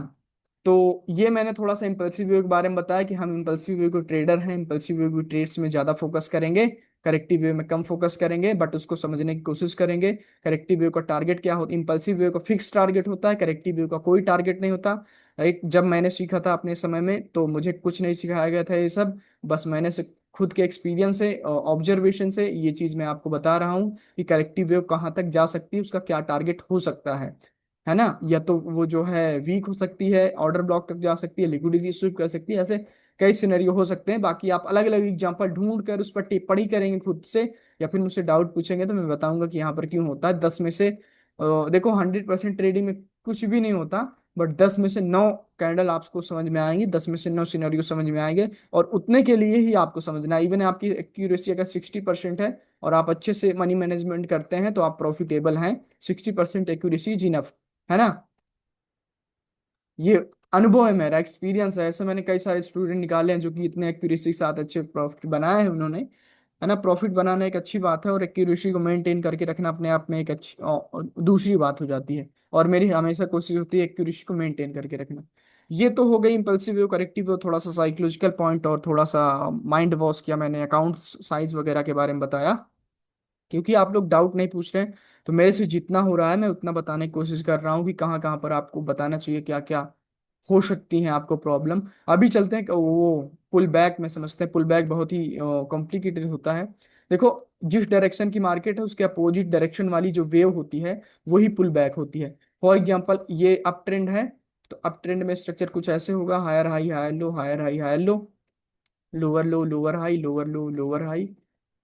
तो ये मैंने थोड़ा सा इम्पल्सिव व्यू के बारे में बताया कि हम इम्पल्सिव व्यू के ट्रेडर हैं, इम्पल्सिव व्यू के ट्रेड्स में ज्यादा फोकस करेंगे, करेक्टिव व्यू में कम फोकस करेंगे, बट उसको समझने की कोशिश करेंगे। करेक्टिव व्यू का टारगेट क्या होता है, इम्पल्सिव व्यू का फिक्स टारगेट होता है, करेक्टिव व्यू का कोई टारगेट नहीं होता। राइट, जब मैंने सीखा था अपने समय में तो मुझे कुछ नहीं सिखाया गया था ये सब, बस मैंने से खुद के एक्सपीरियंस से, ऑब्जर्वेशन से ये चीज मैं आपको बता रहा हूँ कि करेक्टिव वेव कहाँ तक जा सकती है, उसका क्या टारगेट हो सकता है ना। या तो वो जो है वीक हो सकती है, ऑर्डर ब्लॉक तक जा सकती है, लिक्विडिटी स्वीप कर सकती है, ऐसे कई सिनेरियो हो सकते हैं। बाकी आप अलग अलग एग्जांपल ढूंढ कर उस पर टिप्पणी करेंगे खुद से, या फिर मुझसे डाउट पूछेंगे तो मैं बताऊंगा कि यहाँ पर क्यों होता है। 10 में से देखो 100% ट्रेडिंग में कुछ भी नहीं होता, बट 10 में से 9 कैंडल आपको समझ में आएंगी, 10 में से 9 सिनेरियो समझ में आएंगे, और उतने के लिए ही आपको समझना है। इवन आपकी एक्यूरेसी अगर 60% है और आप अच्छे से मनी मैनेजमेंट करते हैं तो आप प्रॉफिटेबल हैं। 60% एक्यूरेसी इज इनफ, है ना। ये अनुभव है, मेरा एक्सपीरियंस है। ऐसे मैंने कई सारे स्टूडेंट निकाले हैं जो कि इतने एक्यूरेसी के साथ अच्छे प्रॉफिट बनाए हैं उन्होंने, है ना। प्रॉफिट बनाना एक अच्छी बात है, और एक्यूरेसी को मेंटेन करके रखना अपने आप में एक अच्छी दूसरी बात हो जाती है। और मेरी हमेशा कोशिश होती है एक्यूरेसी को मेंटेन करके रखना। ये तो हो गई इंपल्सिव व्यू, करेक्टिव व्यू, थोड़ा सा साइकोलॉजिकल पॉइंट, और थोड़ा सा माइंड वॉश किया मैंने, अकाउंट साइज वगैरह के बारे में बताया। क्योंकि आप लोग डाउट नहीं पूछ रहे हैं, तो मेरे से जितना हो रहा है मैं उतना बताने की कोशिश कर रहा हूँ कि कहाँ कहाँ पर आपको बताना चाहिए, क्या क्या हो सकती है आपको प्रॉब्लम। अभी चलते हैं वो पुल बैक में, समझते हैं। पुल बैक बहुत ही कॉम्प्लिकेटेड होता है। देखो, जिस डायरेक्शन की मार्केट है उसके अपोजिट डायरेक्शन वाली जो वेव होती है वही पुल बैक होती है। फॉर एग्जाम्पल ये अप ट्रेंड है, तो अप ट्रेंड में स्ट्रक्चर कुछ ऐसे होगा, higher high higher low, higher high higher low, lower low lower high, lower low lower high,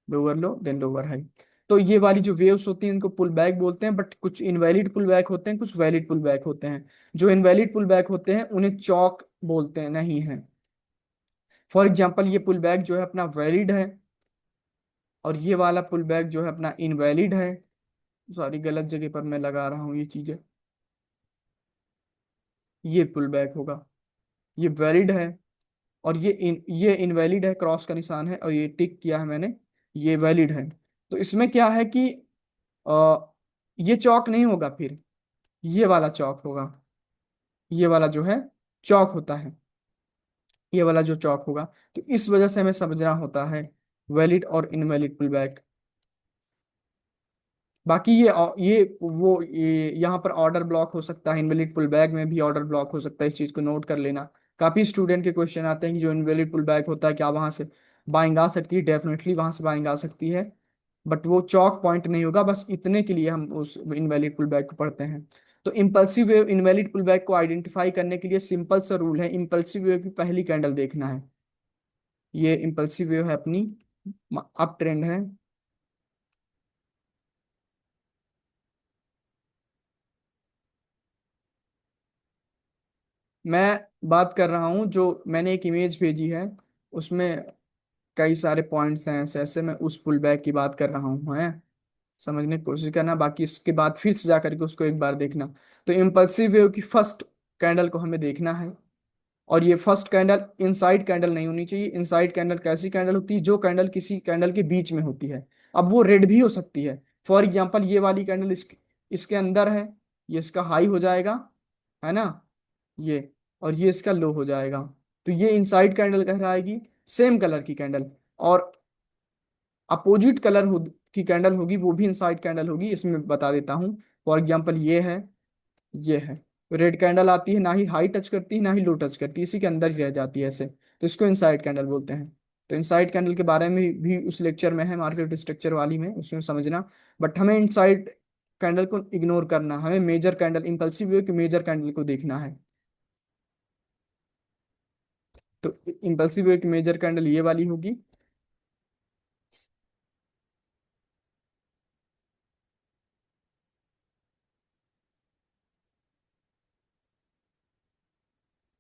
lower low then lower high. तो ये वाली जो वेव्स होती हैं इनको पुल बैक बोलते हैं, बट कुछ इनवैलिड पुल बैक होते हैं, कुछ वैलिड पुल बैक होते हैं। जो इनवैलिड पुल बैक होते हैं उन्हें चौक बोलते हैं, नहीं है। फॉर एग्जाम्पल ये पुल बैक जो है अपना वैलिड है, और ये वाला पुल बैक जो है अपना इनवैलिड है। सॉरी, गलत जगह पर मैं लगा रहा हूँ ये चीजें। ये पुल बैक होगा, ये वैलिड है, और ये इनवैलिड है, क्रॉस का निशान है, और ये टिक किया है मैंने, ये वैलिड है। तो इसमें क्या है कि अ, ये चौक नहीं होगा, फिर ये वाला चौक होगा। ये वाला जो है चौक होता है, ये वाला जो चौक होगा। तो इस वजह से हमें समझना होता है वैलिड और इनवैलिड पुल बैक। बाकी ये यहाँ पर ऑर्डर ब्लॉक हो सकता है, इनवैलिड पुल बैक में भी ऑर्डर ब्लॉक हो सकता है, इस चीज को नोट कर लेना। काफी स्टूडेंट के क्वेश्चन आते हैं कि जो इनवैलिड पुल बैक होता है क्या वहां से बाइंग आ सकती है, डेफिनेटली वहां से बाइंग आ सकती है, बट वो चौक पॉइंट नहीं होगा। बस इतने के लिए हम उस इनवैलिड पुल बैक को पढ़ते हैं। तो impulsive wave, invalid pull back को आइडेंटिफाई करने के लिए सिंपल सा रूल है, इम्पल्सिव वेव की पहली कैंडल देखना है। ये इम्पल्सिव वेव है अपनी, अप ट्रेंड है। मैं बात कर रहा हूँ, जो मैंने एक इमेज भेजी है उसमें कई सारे पॉइंट्स हैं ऐसे ऐसे, मैं उस पुल बैक की बात कर रहा हूँ, है। समझने की कोशिश करना, बाकी इसके बाद फिर से जा करके उसको एक बार देखना। तो इम्पल्सिव वेव की फर्स्ट कैंडल को हमें देखना है, और ये फर्स्ट कैंडल इनसाइड कैंडल नहीं होनी चाहिए। इनसाइड कैंडल कैसी कैंडल होती है, जो कैंडल किसी कैंडल के बीच में होती है। अब वो रेड भी हो सकती है। फॉर एग्जांपल ये वाली कैंडल इसके अंदर है, ये इसका हाई हो जाएगा, है ना, ये, और ये इसका लो हो जाएगा। तो ये इनसाइड कैंडल कहलाएगी। सेम कलर की कैंडल और अपोजिट कलर की कैंडल होगी, वो भी इनसाइड कैंडल होगी। इसमें बता देता हूँ। फॉर एग्जांपल ये है, ये है। रेड कैंडल आती है, ना ही हाई टच करती है ना ही लो टच करती है, इसी के अंदर ही रह जाती है ऐसे, तो इसको इनसाइड कैंडल बोलते हैं। तो इनसाइड कैंडल के बारे में भी उस लेक्चर में है, मार्केट स्ट्रक्चर वाली में, उसमें समझना। बट हमें इनसाइड कैंडल को इग्नोर करना, हमें मेजर कैंडल, इंपल्सिव वे की मेजर कैंडल को देखना है। तो इंपल्सिव वे की मेजर कैंडल ये वाली होगी।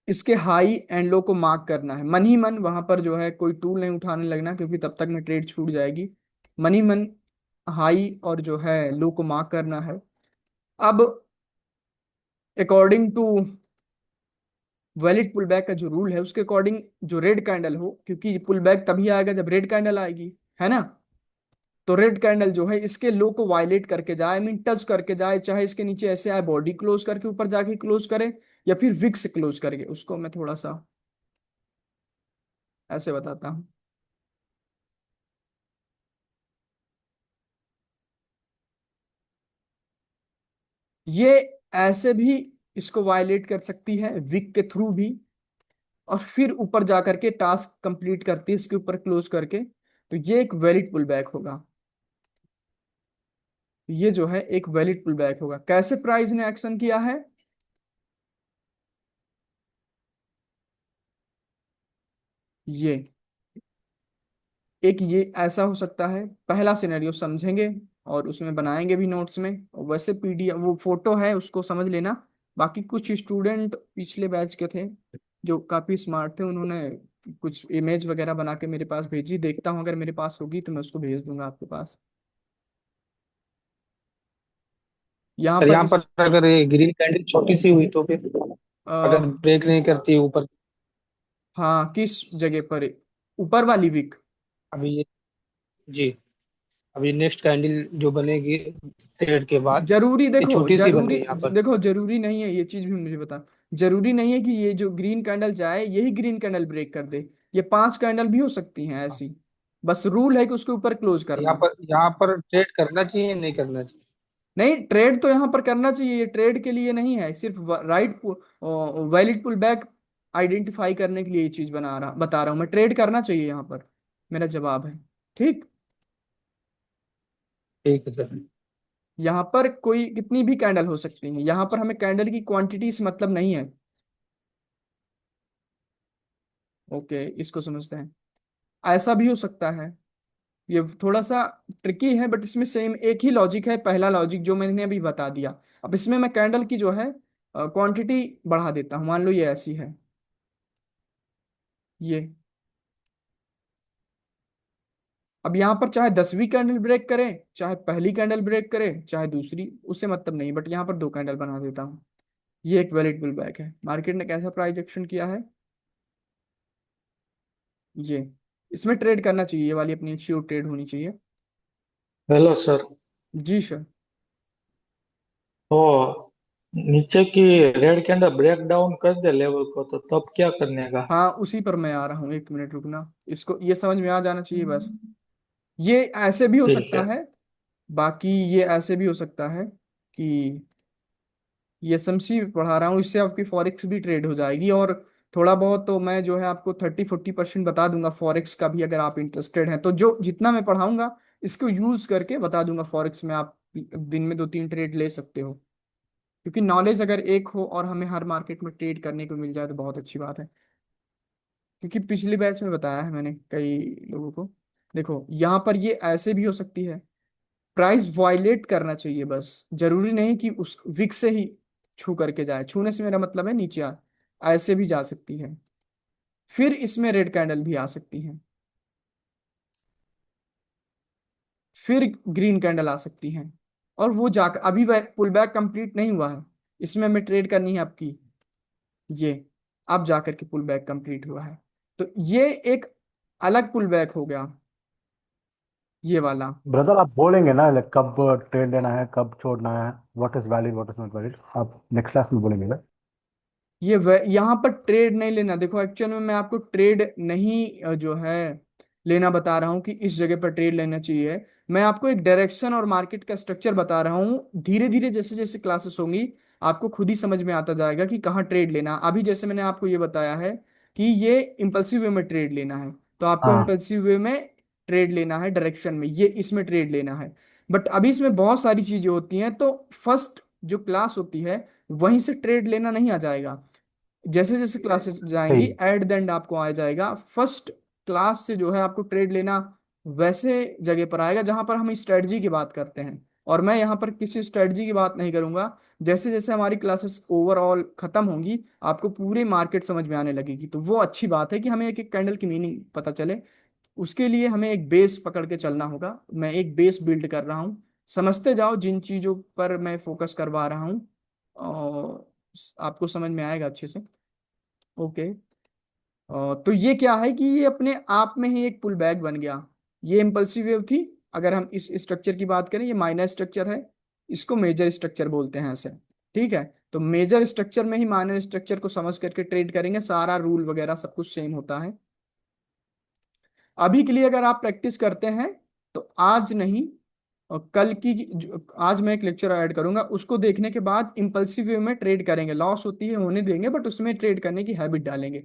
इसके हाई एंड लो को मार्क करना है मन ही मन, वहां पर जो है कोई टूल नहीं उठाने लगना, क्योंकि तब तक में ट्रेड छूट जाएगी। मन ही मन हाई और जो है लो को मार्क करना है। अब according to valid pull back का जो रूल है, उसके अकॉर्डिंग जो रेड कैंडल हो, क्योंकि पुल बैक तभी आएगा जब रेड कैंडल आएगी, है ना। तो रेड कैंडल जो है इसके लो को वायलेट करके जाए, आई मीन टच करके जाए, चाहे इसके नीचे ऐसे आए बॉडी क्लोज करके ऊपर जाके क्लोज करे, या फिर विक से क्लोज करके, उसको मैं थोड़ा सा ऐसे बताता हूँ। ये ऐसे भी इसको वायलेट कर सकती है विक के थ्रू भी, और फिर ऊपर जा करके टास्क कंप्लीट करती है इसके ऊपर क्लोज करके, तो ये एक वैलिड पुल बैक होगा। ये जो है एक वैलिड पुल बैक होगा। कैसे प्राइस ने एक्शन किया है, ये एक, ये ऐसा हो सकता है। पहला सिनेरियो समझेंगे और उसमें बनाएंगे भी नोट्स में, और वैसे पीडीएफ वो फोटो है उसको समझ लेना। बाकी कुछ स्टूडेंट पिछले बैच के थे जो काफी स्मार्ट थे, उन्होंने कुछ इमेज वगैरह बना के मेरे पास भेजी, देखता हूँ अगर मेरे पास होगी तो मैं उसको भेज दूंगा आपके पास। यहाँ सर पर यहाँ पर अगर ये ग्रीन कैंडल छोटी सी हुई तो फिर अगर ब्रेक नहीं करती ऊपर। हाँ, किस जगह पर, ऊपर वाली वीक। अभी ये, जी, अभी नेक्स्ट कैंडल जो बनेगी ट्रेड के बाद, जरूरी ये देखो, छोटी सी बन जरूरी रही है यहाँ पर। देखो, जरूरी नहीं है, ये चीज भी मुझे बता। जरूरी नहीं है कि ये जो ग्रीन कैंडल जाए यही ग्रीन कैंडल ब्रेक कर दे। ये 5 कैंडल भी हो सकती हैं हाँ, ऐसी। बस रूल है कि उसके ऊपर क्लोज करना। यहाँ पर ट्रेड करना चाहिए नहीं करना चाहिए। नहीं, ट्रेड तो यहाँ पर करना चाहिए, ये ट्रेड के लिए नहीं है, सिर्फ right valid pull back identify करने के लिए ये चीज बता रहा हूँ मैं। ट्रेड करना चाहिए यहाँ पर, मेरा जवाब है। ठीक। ठीक है सर। यहाँ पर कोई कितनी भी कैंडल हो सकती है, यहाँ पर हमें कैंडल की क्वांटिटी से मतलब नहीं है। ओके, इसको समझते हैं। ऐसा भी हो सकता है, ये थोड़ा सा ट्रिकी है, बट इसमें सेम एक ही लॉजिक है, पहला लॉजिक जो मैंने अभी बता दिया। अब इसमें मैं कैंडल की जो है क्वांटिटी बढ़ा देता हूँ, मान लो ये ऐसी है, ये। अब यहाँ पर चाहे 10वीं कैंडल ब्रेक करे, चाहे पहली कैंडल ब्रेक करे, चाहे दूसरी, उससे मतलब नहीं, बट यहाँ पर 2 कैंडल बना देता हूँ। ये एक वैलिड पुल बैक है। मार्केट ने कैसा प्राइस एक्शन किया है, ये। इसमें ट्रेड करना चाहिए, ये वाली अपनी एक श्योर ट्रेड होनी चाहिए। Hello sir. जी सर। तो नीचे की रेड कैंडल ब्रेक डाउन कर दे लेवल को तो तब क्या करने का? हाँ, उसी पर मैं आ रहा हूँ, 1 मिनट रुकना। इसको ये समझ में आ जाना चाहिए बस। ये ऐसे भी हो ठीक सकता है। है, बाकी ये ऐसे भी हो सकता है कि ये एसएमसी पढ़ा रहा हूँ, इससे आपकी फॉरेक्स भी ट्रेड हो जाएगी। और थोड़ा बहुत तो मैं जो है आपको 30-40% बता दूंगा फॉरेक्स का भी, अगर आप इंटरेस्टेड हैं तो। जो जितना मैं पढ़ाऊंगा इसको यूज करके बता दूंगा, फॉरेक्स में आप दिन में 2-3 ट्रेड ले सकते हो। क्योंकि नॉलेज अगर एक हो और हमें हर मार्केट में ट्रेड करने को मिल जाए तो बहुत अच्छी बात है। क्योंकि पिछली बैच में बताया है मैंने कई लोगों को। देखो यहाँ पर ये ऐसे भी हो सकती है, प्राइस वायलेट करना चाहिए बस। जरूरी नहीं कि उस विक से ही छू करके जाए, छूने से मेरा मतलब है नीचे ऐसे भी जा सकती है। फिर इसमें रेड कैंडल भी आ सकती है, फिर ग्रीन कैंडल आ सकती है। और वो जाकर अभी पुल बैक कंप्लीट नहीं हुआ है, इसमें हमें ट्रेड करनी है आपकी, ये। अब जाकर के पुल बैक कंप्लीट हुआ है, तो ये एक अलग पुल बैक हो गया, ये वाला। ब्रदर आप बोलेंगे ना like, कब ट्रेड लेना है कब छोड़ना है, what is valid what is not valid, आप नेक्स्ट क्लास में बोलेंगे ना। यहाँ पर ट्रेड नहीं लेना। देखो एक्चुअल में मैं आपको ट्रेड नहीं जो है लेना बता रहा हूँ कि इस जगह पर ट्रेड लेना चाहिए। मैं आपको एक डायरेक्शन और मार्केट का स्ट्रक्चर बता रहा हूँ। धीरे धीरे जैसे जैसे क्लासेस होंगी आपको खुद ही समझ में आता जाएगा कि कहाँ ट्रेड लेना। अभी जैसे मैंने आपको ये बताया है कि ये इम्पल्सिव वे में ट्रेड लेना है, तो आपको हाँ। इम्पल्सिव वे में ट्रेड लेना है, डायरेक्शन में ये इसमें ट्रेड लेना है। बट अभी इसमें बहुत सारी चीजें होती हैं, तो फर्स्ट जो क्लास होती है वहीं से ट्रेड लेना नहीं आ जाएगा। जैसे जैसे क्लासेस जाएंगी सही। एट द एंड आपको आ जाएगा फर्स्ट क्लास से जो है आपको ट्रेड लेना वैसे जगह पर आएगा जहां पर हम स्ट्रेटजी की बात करते हैं। और मैं यहाँ पर किसी स्ट्रेटजी की बात नहीं करूंगा। जैसे जैसे हमारी क्लासेस ओवरऑल खत्म होंगी आपको पूरी मार्केट समझ में आने लगेगी, तो वो अच्छी बात है कि हमें एक एक कैंडल की मीनिंग पता चले। उसके लिए हमें एक बेस पकड़ के चलना होगा। मैं एक बेस बिल्ड कर रहा हूँ, समझते जाओ जिन चीजों पर मैं फोकस करवा रहा हूँ और आपको समझ में आएगा अच्छे से। ओके। तो ये क्या है कि ये अपने आप में ही एक पुल बैक बन गया। ये इम्पल्सिव वेव थी। अगर हम इस स्ट्रक्चर की बात करें ये माइनर स्ट्रक्चर है, इसको मेजर स्ट्रक्चर बोलते हैं ऐसे। ठीक है, तो मेजर स्ट्रक्चर में ही माइनर स्ट्रक्चर को समझ करके ट्रेड करेंगे, सारा रूल वगैरह सब कुछ सेम होता है। अभी के लिए अगर आप प्रैक्टिस करते हैं तो आज नहीं और कल की आज मैं एक लेक्चर ऐड करूंगा, उसको देखने के बाद इम्पल्सिव वे में ट्रेड करेंगे। लॉस होती है होने देंगे बट उसमें ट्रेड करने की हैबिट डालेंगे।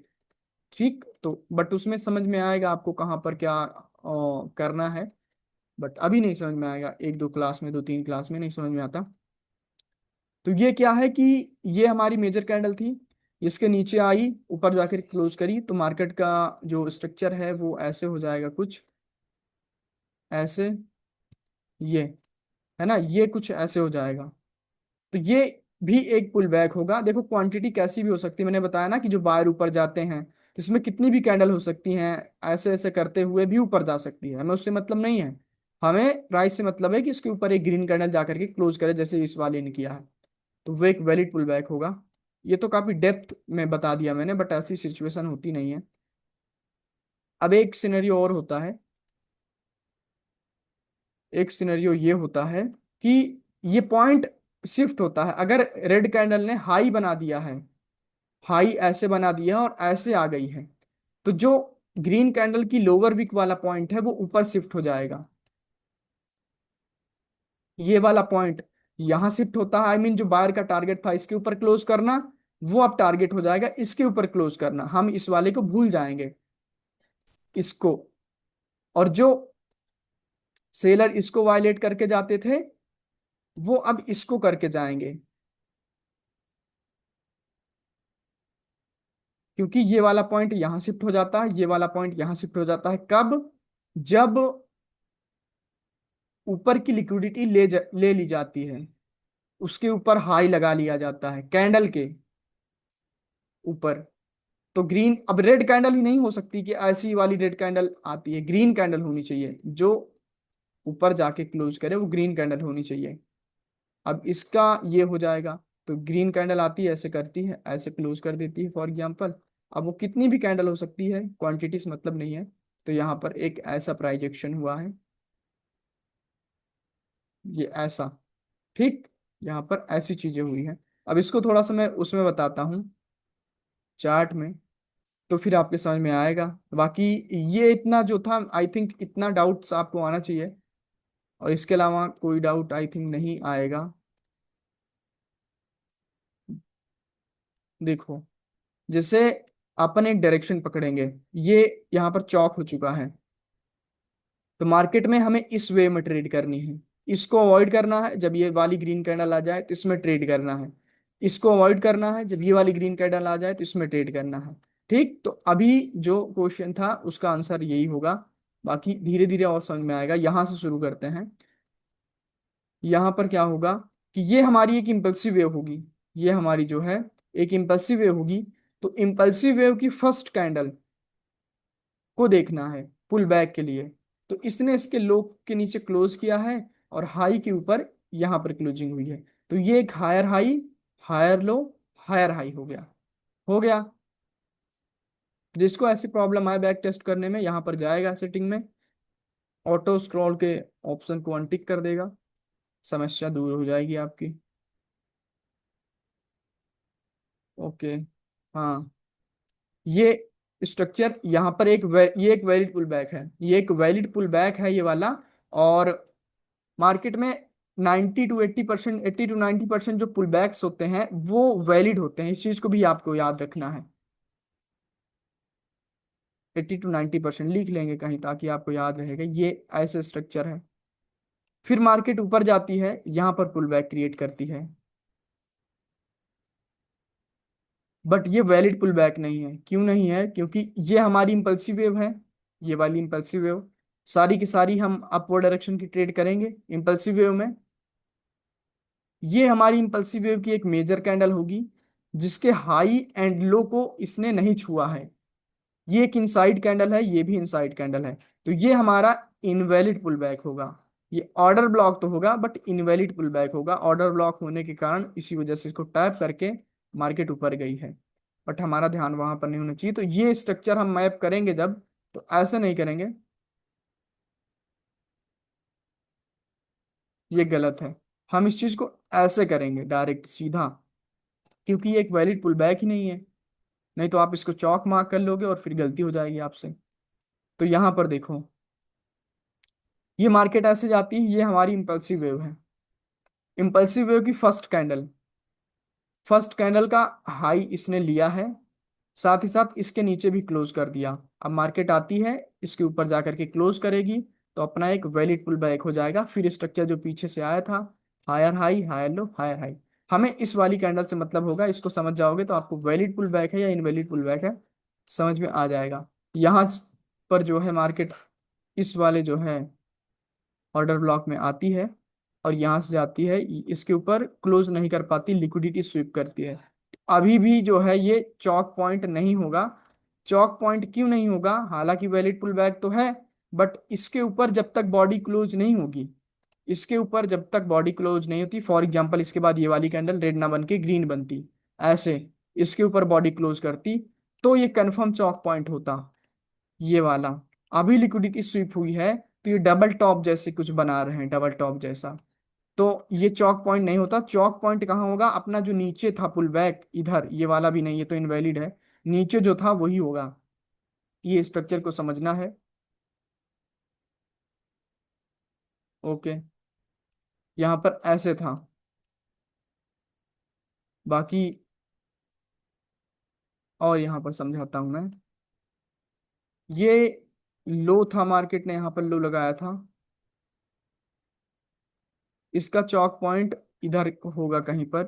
ठीक, तो बट उसमें समझ में आएगा आपको कहाँ पर क्या करना है। बट अभी नहीं समझ में आएगा, एक दो क्लास में, दो तीन क्लास में नहीं समझ में आता। तो ये क्या है कि ये हमारी मेजर कैंडल थी, इसके नीचे आई ऊपर जाकर क्लोज करी, तो मार्केट का जो स्ट्रक्चर है वो ऐसे हो जाएगा कुछ ऐसे। ये है ना, ये कुछ ऐसे हो जाएगा। तो ये भी एक पुल बैक होगा। देखो क्वांटिटी कैसी भी हो सकती है, मैंने बताया ना कि जो बायर ऊपर जाते हैं तो इसमें कितनी भी कैंडल हो सकती हैं, ऐसे ऐसे करते हुए भी ऊपर जा सकती है, हमें उससे मतलब नहीं है। हमें प्राइस से मतलब है कि इसके ऊपर एक ग्रीन कैंडल जाकर के क्लोज करे जैसे इस वाले ने किया है, तो वो एक वैलिड पुल बैक होगा। ये तो काफी डेप्थ में बता दिया मैंने, बट ऐसी सिचुएशन होती नहीं है। अब एक सिनेरियो और होता है। एक सिनेरियो ये होता है कि ये पॉइंट शिफ्ट होता है। अगर रेड कैंडल ने हाई बना दिया है, हाई ऐसे बना दिया और ऐसे आ गई है, तो जो ग्रीन कैंडल की लोअर विक वाला पॉइंट है वो ऊपर शिफ्ट हो जाएगा। ये वाला पॉइंट यहां शिफ्ट होता है, आई मीन जो बायर का टारगेट था इसके ऊपर क्लोज करना, वो अब टारगेट हो जाएगा इसके ऊपर क्लोज करना। हम इस वाले को भूल जाएंगे, इसको। और जो सेलर इसको वायलेट करके जाते थे वो अब इसको करके जाएंगे, क्योंकि ये वाला पॉइंट यहां शिफ्ट हो जाता है, ये वाला पॉइंट यहां शिफ्ट हो जाता है। कब? जब ऊपर की लिक्विडिटी ले ली जाती है, उसके ऊपर हाई लगा लिया जाता है कैंडल के ऊपर। तो ग्रीन, अब रेड कैंडल ही नहीं हो सकती कि ऐसी वाली रेड कैंडल आती है, ग्रीन कैंडल होनी चाहिए जो ऊपर जाके क्लोज करे, वो ग्रीन कैंडल होनी चाहिए। अब इसका ये हो जाएगा, तो ग्रीन कैंडल आती है ऐसे करती है, ऐसे क्लोज कर देती है फॉर एग्जांपल। अब वो कितनी भी कैंडल हो सकती है, क्वांटिटी से मतलब नहीं है। तो यहाँ पर एक ऐसा प्राइस एक्शन हुआ है, ये ऐसा। ठीक, यहाँ पर ऐसी चीजें हुई हैं। अब इसको थोड़ा सा मैं उसमें बताता हूँ चार्ट में, तो फिर आपके समझ में आएगा। बाकी ये इतना जो था, आई थिंक इतना डाउट्स आपको आना चाहिए, और इसके अलावा कोई डाउट आई थिंक नहीं आएगा। देखो, जैसे अपन एक डायरेक्शन पकड़ेंगे, ये यहाँ पर चौक हो चुका है, तो मार्केट में हमें इस वे में ट्रेड करनी है। इसको अवॉइड करना है, जब ये वाली ग्रीन कैंडल आ जाए तो इसमें ट्रेड करना है। इसको अवॉइड करना है, जब ये वाली ग्रीन कैंडल आ जाए तो इसमें ट्रेड करना है। ठीक, तो अभी जो क्वेश्चन था उसका आंसर यही होगा। बाकी धीरे धीरे और समझ में आएगा। यहां से शुरू करते हैं। यहाँ पर क्या होगा कि ये हमारी एक इम्पल्सिव वेव होगी, ये हमारी जो है एक इम्पल्सिव वेव होगी। तो इम्पल्सिव वेव की फर्स्ट कैंडल को देखना है पुल बैक के लिए। तो इसने इसके लो के नीचे क्लोज किया है और हाई के ऊपर यहाँ पर क्लोजिंग हुई है, तो ये एक higher high, higher low, higher high हो गया। हो गया। जिसको ऐसी प्रॉब्लम आए बैक टेस्ट करने में, यहाँ पर जाएगा सेटिंग में, ऑटो स्क्रॉल के ऑप्शन को अनटिक कर देगा, समस्या दूर हो जाएगी आपकी। ओके। हाँ, ये स्ट्रक्चर यहाँ पर ये एक वैलिड पुल बैक है, ये एक वैलिड पुल बैक है ये वाला। और मार्केट में 90 to 80%, 80 to 90% जो पुल बैक्स होते हैं वो वैलिड होते हैं, इस चीज को भी आपको याद रखना है। 80 to 90% लिख लेंगे कहीं ताकि आपको याद रहेगा, ये ऐसे स्ट्रक्चर है। फिर मार्केट ऊपर जाती है, यहाँ पर पुल बैक क्रिएट करती है, बट ये वैलिड पुल बैक नहीं है। क्यों नहीं है? क्योंकि ये हमारी इंपल्सिव वेव है, ये वाली इंपल्सिव वेव। सारी की सारी हम अपवर्ड डायरेक्शन की ट्रेड करेंगे इंपल्सिव वेव में। ये हमारी इंपल्सिव वेव की एक मेजर कैंडल होगी जिसके हाई एंड लो को इसने नहीं छुआ है। ये एक इनसाइड कैंडल है, ये भी इनसाइड कैंडल है। तो ये हमारा इनवैलिड पुल बैक होगा। ये ऑर्डर ब्लॉक तो होगा बट इनवैलिड पुल बैक होगा। ऑर्डर ब्लॉक होने के कारण इसी वजह से इसको टैप करके मार्केट ऊपर गई है, बट हमारा ध्यान वहां पर नहीं होना चाहिए। तो ये स्ट्रक्चर हम मैप करेंगे जब, तो ऐसे नहीं करेंगे, ये गलत है। हम इस चीज को ऐसे करेंगे डायरेक्ट सीधा, क्योंकि ये एक वैलिड पुल बैक ही नहीं है। नहीं तो आप इसको चौक मार्क कर लोगे और फिर गलती हो जाएगी आपसे। तो यहां पर देखो, ये मार्केट ऐसे जाती है, ये हमारी इंपल्सिव वेव है। इंपल्सिव वेव की फर्स्ट कैंडल का हाई इसने लिया है, साथ ही साथ इसके नीचे भी क्लोज कर दिया। अब मार्केट आती है, इसके ऊपर जाकर के क्लोज करेगी, तो अपना एक वैलिड पुल बैक हो जाएगा। फिर स्ट्रक्चर जो पीछे से आया था, higher high higher low higher high, हमें इस वाली कैंडल से मतलब होगा। इसको समझ जाओगे तो आपको वैलिड पुल बैक है या इनवैलिड पुल बैक है समझ में आ जाएगा। यहाँ पर जो है मार्केट इस वाले जो है ऑर्डर ब्लॉक में आती है और यहाँ से जाती है, इसके ऊपर क्लोज नहीं कर पाती, लिक्विडिटी स्वीप करती है। अभी भी जो है ये चौक पॉइंट नहीं होगा। चौक पॉइंट क्यों नहीं होगा? हालांकि वैलिड पुल बैक तो है, बट इसके ऊपर जब तक बॉडी क्लोज नहीं होगी, इसके ऊपर जब तक बॉडी क्लोज नहीं होती, फॉर एग्जांपल इसके बाद ये वाली कैंडल रेड ना बन के ग्रीन बनती, ऐसे इसके ऊपर बॉडी क्लोज करती, तो ये कंफर्म चौक पॉइंट होता, ये वाला। अभी लिक्विडिटी स्वीप हुई है तो ये डबल टॉप जैसे कुछ बना रहे हैं, डबल टॉप जैसा। तो ये चौक पॉइंट नहीं होता। चौक पॉइंट कहाँ होगा? अपना जो नीचे था पुल बैक, इधर, ये वाला भी नहीं, ये तो इनवैलिड है। नीचे जो था वही होगा। ये स्ट्रक्चर को समझना है। ओके, यहाँ पर ऐसे था। बाकी और यहाँ पर समझाता हूं मैं। ये लो था, मार्केट ने यहाँ पर लो लगाया था, इसका चौक पॉइंट इधर होगा कहीं पर।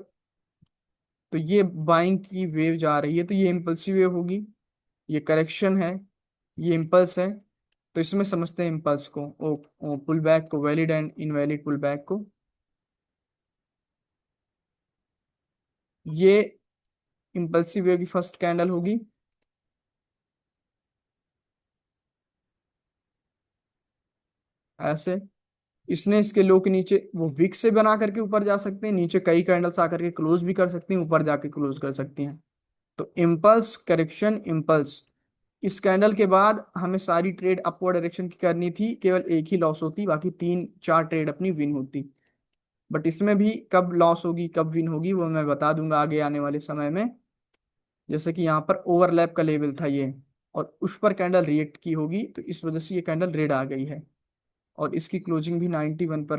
तो ये बाइंग की वेव जा रही है, तो ये इम्पल्सिव वेव होगी। ये करेक्शन है, ये इम्पल्स है। तो इसमें समझते हैं इम्पल्स को, ओ पुल बैक को, valid and invalid pull back को। ये इम्पल्सिव वेव की फर्स्ट कैंडल होगी, ऐसे। इसने इसके लो के नीचे, वो विक से बना करके ऊपर जा सकते हैं, नीचे कई कैंडल्स आकर के क्लोज भी कर सकती हैं, ऊपर जाके क्लोज कर सकती हैं। तो इम्पल्स, करेक्शन, इम्पल्स। इस कैंडल के बाद हमें सारी ट्रेड अपवर्ड डायरेक्शन की करनी थी, केवल एक ही लॉस होती, बाकी 3 4 ट्रेड अपनी विन होती। बट इसमें भी कब लॉस होगी कब विन होगी वो मैं बता दूंगा आगे आने वाले समय में। जैसे कि यहाँ पर ओवरलैप का लेवल था ये, और उस पर कैंडल रिएक्ट की होगी, तो इस वजह से ये कैंडल रेड आ गई है। और इसकी क्लोजिंग भी 91 पर